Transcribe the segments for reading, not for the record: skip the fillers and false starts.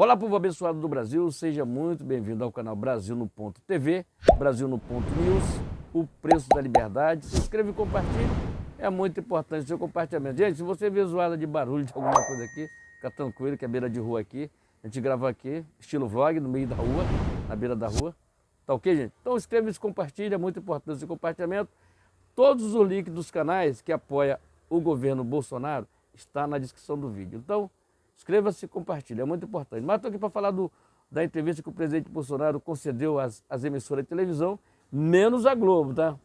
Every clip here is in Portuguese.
Olá, povo abençoado do Brasil, seja muito bem-vindo ao canal Brasil no Ponto TV, Brasil no Ponto News, o preço da liberdade. Se inscreva e compartilhe, é muito importante o seu compartilhamento. Gente, se você vê zoada de barulho de alguma coisa aqui, fica tranquilo que é beira de rua aqui, a gente grava aqui, estilo vlog, no meio da rua, na beira da rua. Tá ok, gente? Então inscreva e compartilhe, é muito importante o seu compartilhamento. Todos os links dos canais que apoiam o governo Bolsonaro estão na descrição do vídeo. Então, inscreva-se e compartilhe, é muito importante. Mas estou aqui para falar da entrevista que o presidente Bolsonaro concedeu às emissoras de televisão, menos a Globo, tá?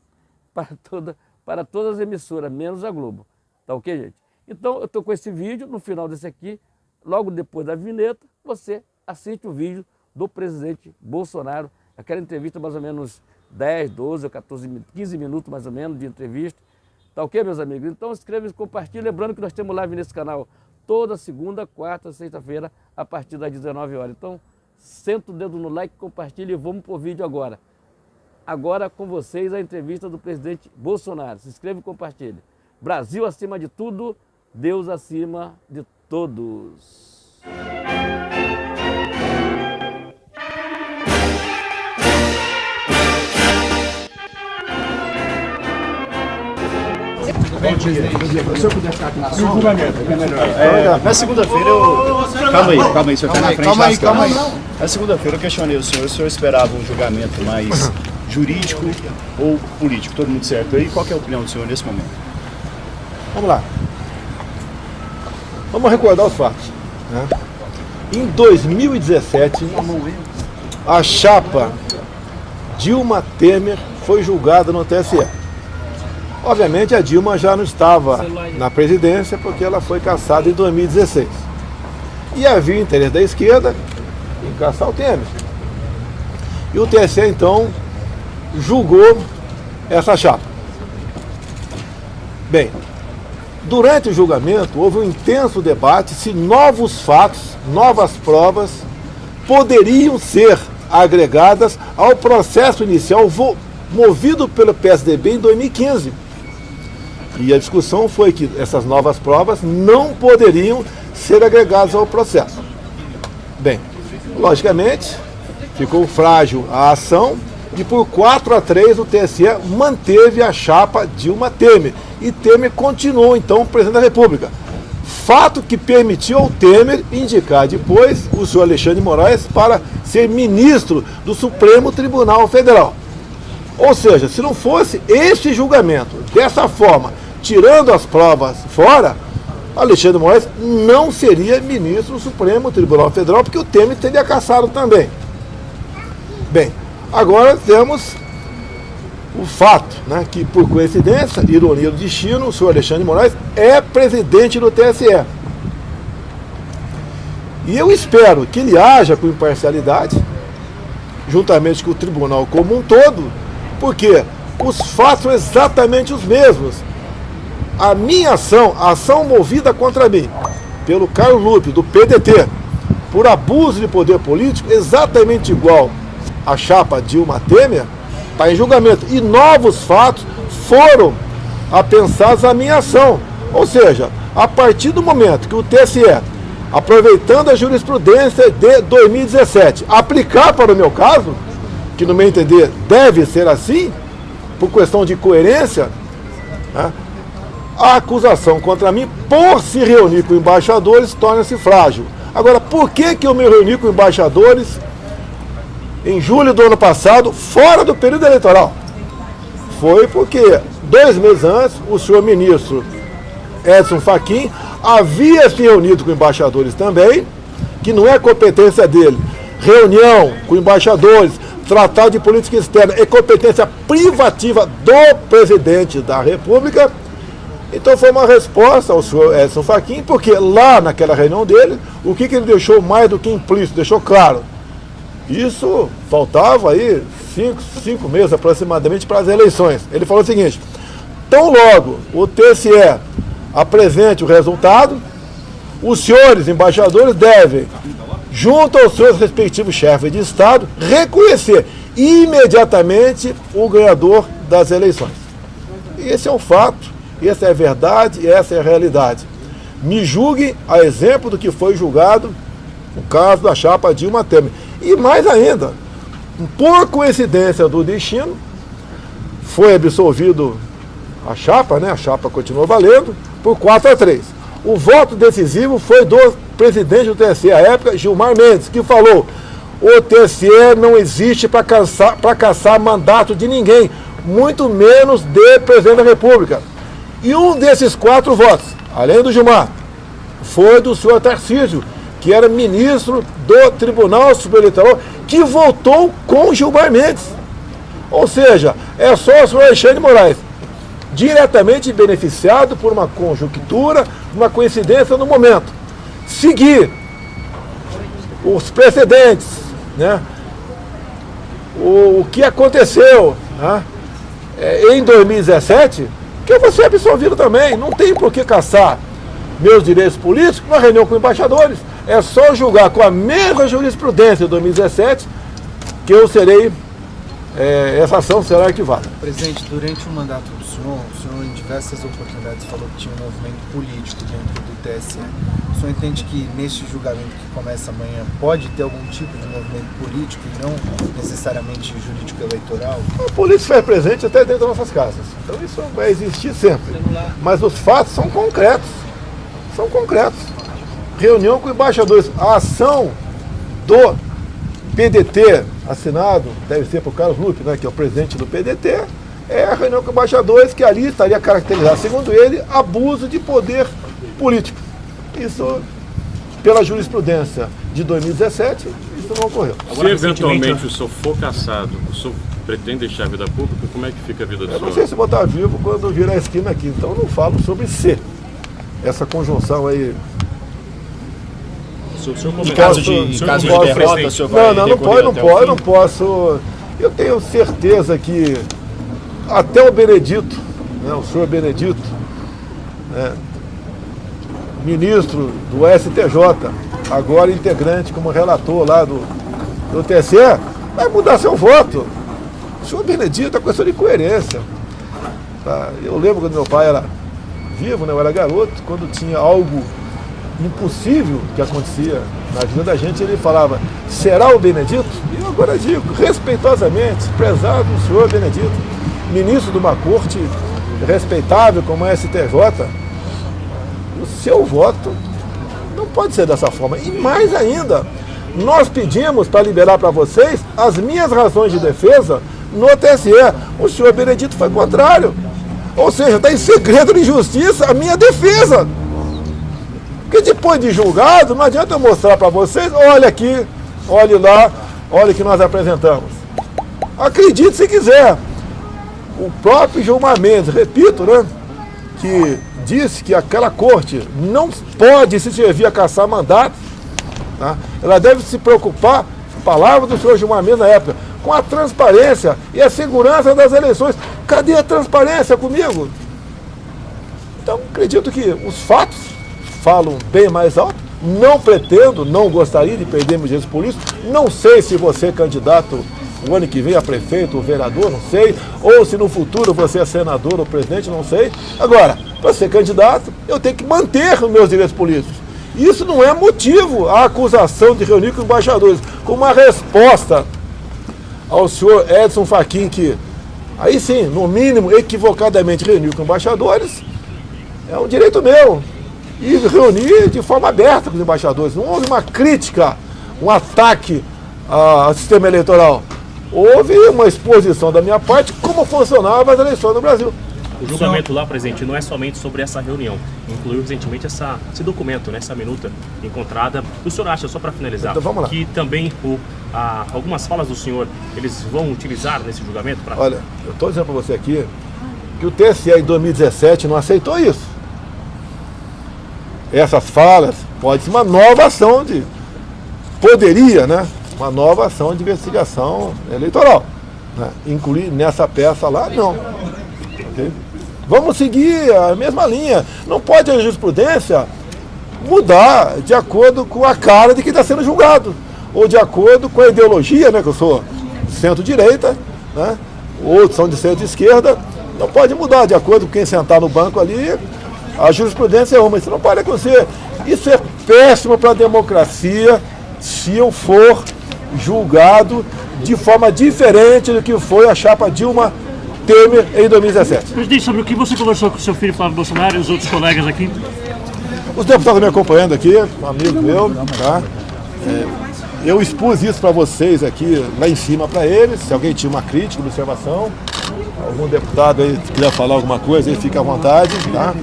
Para todas as emissoras, menos a Globo. Tá ok, gente? Então, eu estou com esse vídeo, no final desse aqui, logo depois da vinheta, você assiste o vídeo do presidente Bolsonaro, aquela entrevista mais ou menos 10, 12 ou 14, 15 minutos mais ou menos de entrevista. Tá ok, meus amigos? Então, inscreva-se e compartilhe. Lembrando que nós temos live nesse canal toda segunda, quarta, sexta-feira, a partir das 19 horas. Então, senta o dedo no like, compartilhe e vamos pro vídeo agora. Agora com vocês a entrevista do presidente Bolsonaro. Se inscreva e compartilhe. Brasil acima de tudo, Deus acima de todos. Bom dia. O senhor podia ficar aqui na sua? Na segunda-feira eu... Calma aí, o senhor está na frente. Calma aí. Na segunda-feira eu questionei o senhor esperava um julgamento mais jurídico ou político, todo mundo certo aí? Qual que é a opinião do senhor nesse momento? Vamos lá. Vamos recordar os fatos, né? Em 2017, a chapa Dilma Temer foi julgada no TSE. Obviamente a Dilma já não estava na presidência porque ela foi cassada em 2016. E havia interesse da esquerda em cassar o Temer. E o TSE então julgou essa chapa. Bem, durante o julgamento houve um intenso debate se novos fatos, novas provas poderiam ser agregadas ao processo inicial movido pelo PSDB em 2015. E a discussão foi que essas novas provas não poderiam ser agregadas ao processo. Bem, logicamente, ficou frágil a ação e por 4-3 o TSE manteve a chapa Dilma Temer. E Temer continuou, então, presidente da República. Fato que permitiu ao Temer indicar depois o senhor Alexandre de Moraes para ser ministro do Supremo Tribunal Federal. Ou seja, se não fosse este julgamento, dessa forma, tirando as provas fora, Alexandre de Moraes não seria ministro do Supremo Tribunal Federal, porque o Temer teria cassado também. Bem, agora temos o fato, né, que por coincidência, ironia do destino, o senhor Alexandre de Moraes é presidente do TSE. E eu espero que ele haja com imparcialidade, juntamente com o tribunal como um todo, porque os fatos são exatamente os mesmos. A minha ação, a ação movida contra mim, pelo Carlos Lupe, do PDT, por abuso de poder político, exatamente igual à chapa Dilma Temer, está em julgamento. E novos fatos foram apensados à minha ação. Ou seja, a partir do momento que o TSE, aproveitando a jurisprudência de 2017, aplicar para o meu caso, que no meu entender deve ser assim, por questão de coerência, né, a acusação contra mim, por se reunir com embaixadores, torna-se frágil. Agora, por que eu me reuni com embaixadores em julho do ano passado, fora do período eleitoral? Foi porque 2 meses antes, o senhor ministro Edson Fachin havia se reunido com embaixadores também, que não é competência dele. Reunião com embaixadores, tratado de política externa, é competência privativa do presidente da República. Então foi uma resposta ao senhor Edson Fachin, porque lá naquela reunião dele, o que ele deixou mais do que implícito, deixou claro. Isso faltava aí 5 meses aproximadamente para as eleições. Ele falou o seguinte: tão logo o TSE apresente o resultado, os senhores embaixadores devem, junto aos seus respectivos chefes de Estado, reconhecer imediatamente o ganhador das eleições. E esse é o fato. Essa é a verdade e essa é a realidade. Me julguem a exemplo do que foi julgado no caso da chapa Dilma Temer. E mais ainda, por coincidência do destino, foi absolvido a chapa, né? A chapa continuou valendo, por 4-3. O voto decisivo foi do presidente do TSE à época, Gilmar Mendes, que falou: o TSE não existe para caçar mandato de ninguém, muito menos de presidente da República. E um desses 4 votos, além do Gilmar, foi do senhor Tarcísio, que era ministro do Tribunal Superior Eleitoral, que votou com Gilmar Mendes. Ou seja, é só o senhor Alexandre de Moraes, diretamente beneficiado por uma conjuntura, uma coincidência no momento, seguir os precedentes, né? O que aconteceu, né? Em 2017, que eu vou ser absolvido também. Não tem por que caçar meus direitos políticos numa reunião com embaixadores. É só julgar com a mesma jurisprudência de 2017 que eu serei, essa ação será arquivada. Presidente, durante o mandato do senhor em diversas oportunidades falou que tinha um movimento político dentro do TSE. O senhor entende que neste julgamento que começa amanhã pode ter algum tipo de movimento político e não necessariamente jurídico eleitoral? A polícia faz presente até dentro das nossas casas. Então isso vai existir sempre. Mas os fatos são concretos. São concretos. Reunião com embaixadores. A ação do PDT, assinado, deve ser por Carlos Lupe, né, que é o presidente do PDT, é a reunião com embaixadores que ali estaria caracterizado, segundo ele, abuso de poder político. Isso, pela jurisprudência de 2017, isso não ocorreu. Se eventualmente o senhor for cassado, o senhor pretende deixar a vida pública, como é que fica a vida do senhor? Eu não sei se vou estar vivo quando virar a esquina aqui, então eu não falo sobre ser. Essa conjunção aí. Em caso de derrota, o senhor vai não posso. Eu tenho certeza que até o Benedito, né, o senhor Benedito, né, ministro do STJ, agora integrante como relator lá do TSE, vai mudar seu voto. O senhor Benedito é questão de coerência. Tá? Eu lembro quando meu pai era vivo, né, eu era garoto, quando tinha algo impossível que acontecia na vida da gente, ele falava: será o Benedito? E eu agora digo, respeitosamente, prezado o senhor Benedito, ministro de uma corte respeitável como a STJ, o seu voto não pode ser dessa forma. E mais ainda, nós pedimos para liberar para vocês as minhas razões de defesa no TSE. O senhor Benedito foi contrário. Ou seja, está em segredo de justiça a minha defesa. Porque depois de julgado, não adianta eu mostrar para vocês: olha aqui, olhe lá, olha o que nós apresentamos. Acredite se quiser. O próprio Gilmar Mendes, repito, né, que disse que aquela corte não pode se servir a caçar mandatos, tá? Ela deve se preocupar, palavra do senhor Gilmar Mendes na época, com a transparência e a segurança das eleições. Cadê a transparência comigo? Então, acredito que os fatos falam bem mais alto. Não pretendo, não gostaria de perder meus direitos políticos. Não sei se você é candidato o ano que vem a prefeito ou vereador, não sei. Ou se no futuro você é senador ou presidente, não sei. Agora, para ser candidato, eu tenho que manter os meus direitos políticos. Isso não é motivo à acusação de reunir com embaixadores. Como uma resposta ao senhor Edson Fachin, que aí sim, no mínimo, equivocadamente reuniu com embaixadores, é um direito meu. E reunir de forma aberta com os embaixadores. Não houve uma crítica, um ataque ao sistema eleitoral. Houve uma exposição da minha parte como funcionavam as eleições no Brasil. O julgamento lá, presidente, não é somente sobre essa reunião. Incluiu recentemente esse documento, né, essa minuta encontrada. O senhor acha, só para finalizar, então, vamos lá, que também algumas falas do senhor, eles vão utilizar nesse julgamento? Olha, eu estou dizendo para você aqui que o TSE em 2017 não aceitou isso. Essas falas pode ser uma nova ação poderia, né? Uma nova ação de investigação eleitoral, né? Incluir nessa peça lá, não. Okay? Vamos seguir a mesma linha. Não pode a jurisprudência mudar de acordo com a cara de quem está sendo julgado, ou de acordo com a ideologia, né? Que eu sou centro-direita, né? Outros são de centro-esquerda. Não pode mudar de acordo com quem sentar no banco ali. A jurisprudência é uma, isso não pode acontecer. Isso é péssimo para a democracia se eu for julgado de forma diferente do que foi a chapa Dilma Temer em 2017. Presidente, sobre o que você conversou com o seu filho Flávio Bolsonaro e os outros colegas aqui? Os deputados me acompanhando aqui, um amigo meu, tá? Eu expus isso para vocês aqui, lá em cima para eles, se alguém tinha uma crítica, uma observação, algum deputado aí quiser falar alguma coisa, aí fica à vontade, tá?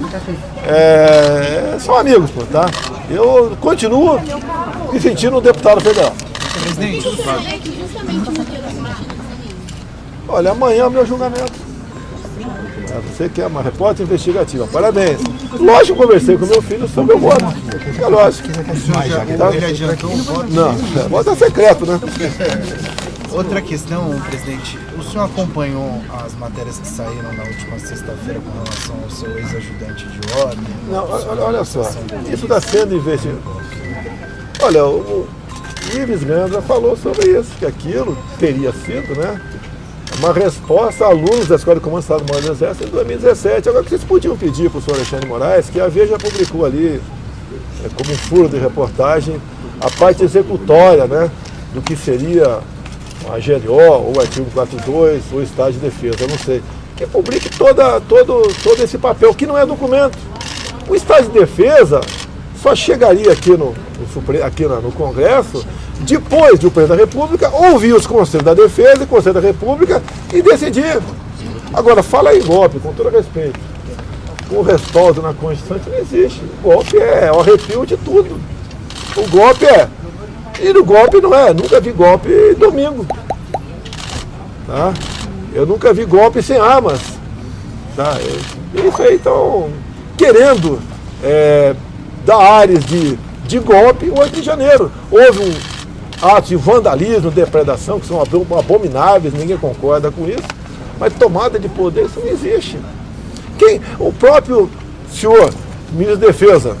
São amigos, pô, tá? Eu continuo me sentindo um deputado federal. Presidente, olha, amanhã é o meu julgamento. Você que é uma repórter investigativa, parabéns. Lógico que eu conversei com meu filho sobre o voto. É lógico. Ele adiantou o voto? Não, o voto é secreto, né? Outra questão, presidente, o senhor acompanhou as matérias que saíram na última sexta-feira com relação ao seu ex-ajudante de ordem? Não, olha só, isso está sendo investigado. Olha, o Ives Gandra falou sobre isso, que aquilo teria sido, né, uma resposta a alunos da Escola de Comando do Estado-Maior do Exército em 2017. Agora, que vocês podiam pedir para o senhor Alexandre Moraes, que a Veja publicou ali, como um furo de reportagem, a parte executória, né, do que seria a GLO, ou o artigo 42, ou o estado de defesa, eu não sei. Que publique todo esse papel, que não é documento. O estado de defesa só chegaria aqui no Congresso depois de o Presidente da República ouvir os Conselhos da Defesa e Conselho da República e decidir. Agora, fala em golpe, com todo respeito. O respaldo na Constituição não existe. O golpe é o arrepio de tudo. O golpe é. E no golpe não é. Nunca vi golpe domingo. Tá? Eu nunca vi golpe sem armas. Tá? Isso aí estão querendo dar áreas de golpe o 8 de janeiro. Houve um ato de vandalismo, depredação, que são abomináveis, ninguém concorda com isso, mas tomada de poder, isso não existe. O próprio senhor ministro da Defesa,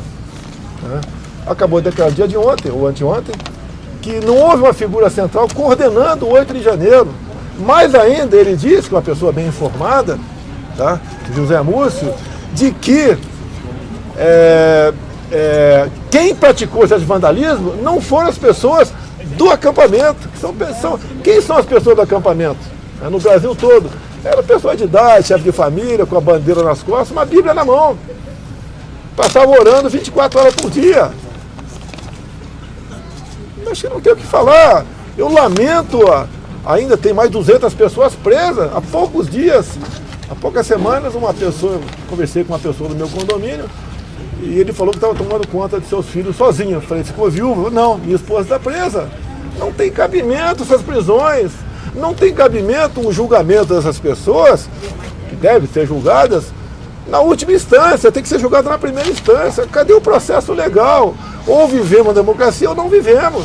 né, acabou de declarar dia de ontem, ou anteontem, que não houve uma figura central coordenando o 8 de janeiro. Mais ainda, ele disse, que uma pessoa bem informada, tá, José Múcio, de que quem praticou esse vandalismo não foram as pessoas do acampamento. Quem são as pessoas do acampamento? No Brasil todo. Era pessoa de idade, chefe de família, com a bandeira nas costas, uma Bíblia na mão. Passava orando 24 horas por dia. Acho que não tem o que falar. Eu lamento, ainda tem mais de 200 pessoas presas. Há poucos dias, há poucas semanas, conversei com uma pessoa do meu condomínio, e ele falou que estava tomando conta de seus filhos sozinho. Eu falei, ficou viúvo? Não, minha esposa está presa. Não tem cabimento essas prisões. Não tem cabimento um julgamento dessas pessoas, que devem ser julgadas, na última instância. Tem que ser julgado na primeira instância. Cadê o processo legal? Ou vivemos a democracia ou não vivemos.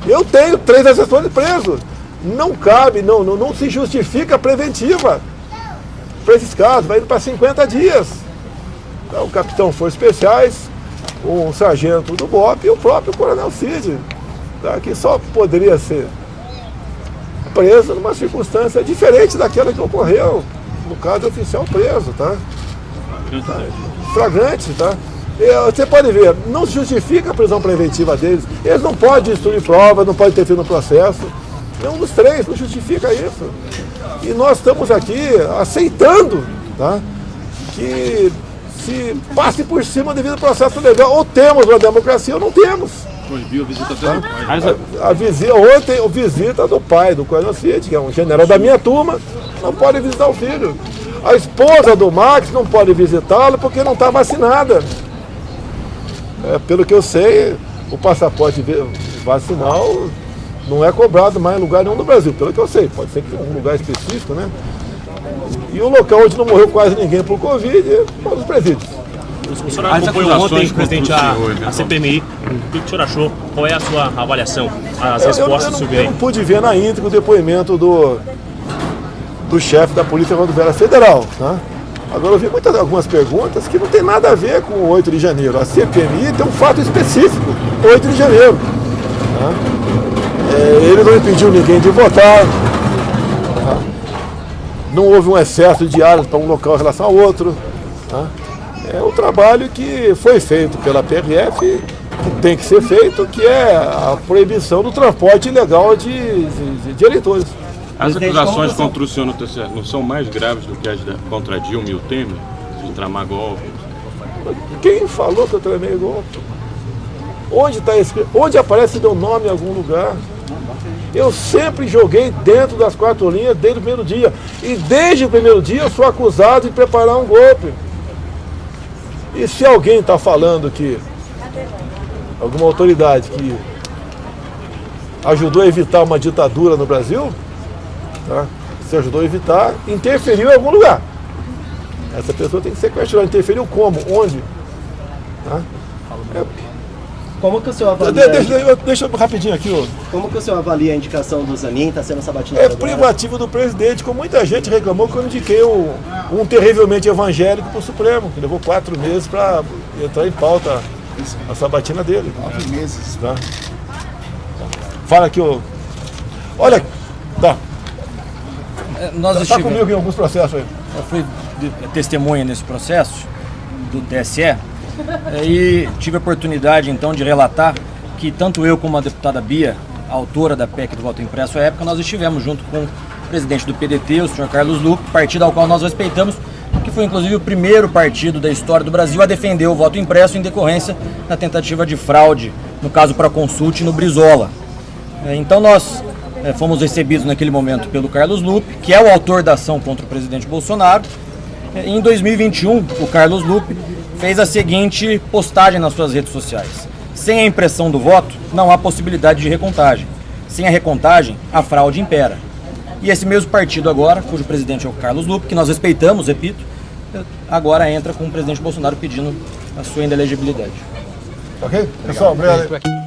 Eu tenho 3 assessores presos. Não cabe, não se justifica a preventiva para esses casos. Vai indo para 50 dias. O capitão Forças Especiais, o sargento do BOP e o próprio coronel Cid, tá, que só poderia ser preso numa circunstância diferente daquela que ocorreu no caso do oficial preso, tá? Flagrante, tá? Você pode ver, não se justifica a prisão preventiva deles. Eles não podem destruir provas, não podem ter fim no processo. Nenhum dos 3 não justifica isso. E nós estamos aqui aceitando, tá, que se passe por cima devido ao processo legal. Ou temos uma democracia ou não temos. Proibiu a visita até do pai. Ontem, a visita do pai, do coronel Cid, que é um general da minha turma, não pode visitar o filho. A esposa do Max não pode visitá-lo porque não está vacinada. Pelo que eu sei, o passaporte vacinal não é cobrado mais em lugar nenhum do Brasil. Pelo que eu sei, pode ser que tenha um lugar específico, né? E o local onde não morreu quase ninguém por Covid é os presídios. O senhor acompanhou ontem, presidente, a CPMI. O que o senhor achou? Qual é a sua avaliação? As respostas sobre aí? Eu não pude ver na íntegra o depoimento do chefe da Polícia Rodoviária Federal. Tá? Agora eu vi algumas perguntas que não tem nada a ver com o 8 de janeiro. A CPMI tem um fato específico, 8 de janeiro. Tá? Ele não impediu ninguém de votar. Tá? Não houve um excesso de diários para um local em relação ao outro. Tá? É um trabalho que foi feito pela PRF que tem que ser feito, que é a proibição do transporte ilegal de eleitores. As acusações contra o senhor no TCE não são mais graves do que as contra Dilma e o Temer, de tramar golpe? Quem falou que eu tramei golpe? Onde está escrito? Onde aparece meu nome em algum lugar? Eu sempre joguei dentro das 4 linhas desde o primeiro dia. E desde o primeiro dia eu sou acusado de preparar um golpe. E se alguém está falando que alguma autoridade que ajudou a evitar uma ditadura no Brasil, tá? Se ajudou a evitar, interferiu em algum lugar. Essa pessoa tem que ser questionada. Interferiu como? Onde? Tá? Como que o senhor avalia? Deixa eu rapidinho aqui, ó. Como que o senhor avalia a indicação do Zanin? Está sendo sabatinado É privativo do presidente, como muita gente reclamou que eu indiquei um terrivelmente evangélico para o Supremo, que levou 4 meses para entrar em pauta a sabatina dele. 9 meses. Tá? Fala aqui, ó. Olha, tá. Tá comigo em alguns processos aí. Eu fui testemunha nesse processo do TSE e tive a oportunidade então de relatar que tanto eu como a deputada Bia, a autora da PEC do voto impresso à época, nós estivemos junto com o presidente do PDT, o senhor Carlos Lupe, partido ao qual nós respeitamos, que foi inclusive o primeiro partido da história do Brasil a defender o voto impresso em decorrência da tentativa de fraude, no caso Proconsulte no Brizola. Então nós fomos recebidos naquele momento pelo Carlos Lupe, que é o autor da ação contra o presidente Bolsonaro. Em 2021, o Carlos Lupe fez a seguinte postagem nas suas redes sociais: sem a impressão do voto, não há possibilidade de recontagem. Sem a recontagem, a fraude impera. E esse mesmo partido agora, cujo presidente é o Carlos Lupe, que nós respeitamos, repito, agora entra com o presidente Bolsonaro pedindo a sua inelegibilidade. Ok? Pessoal, obrigado.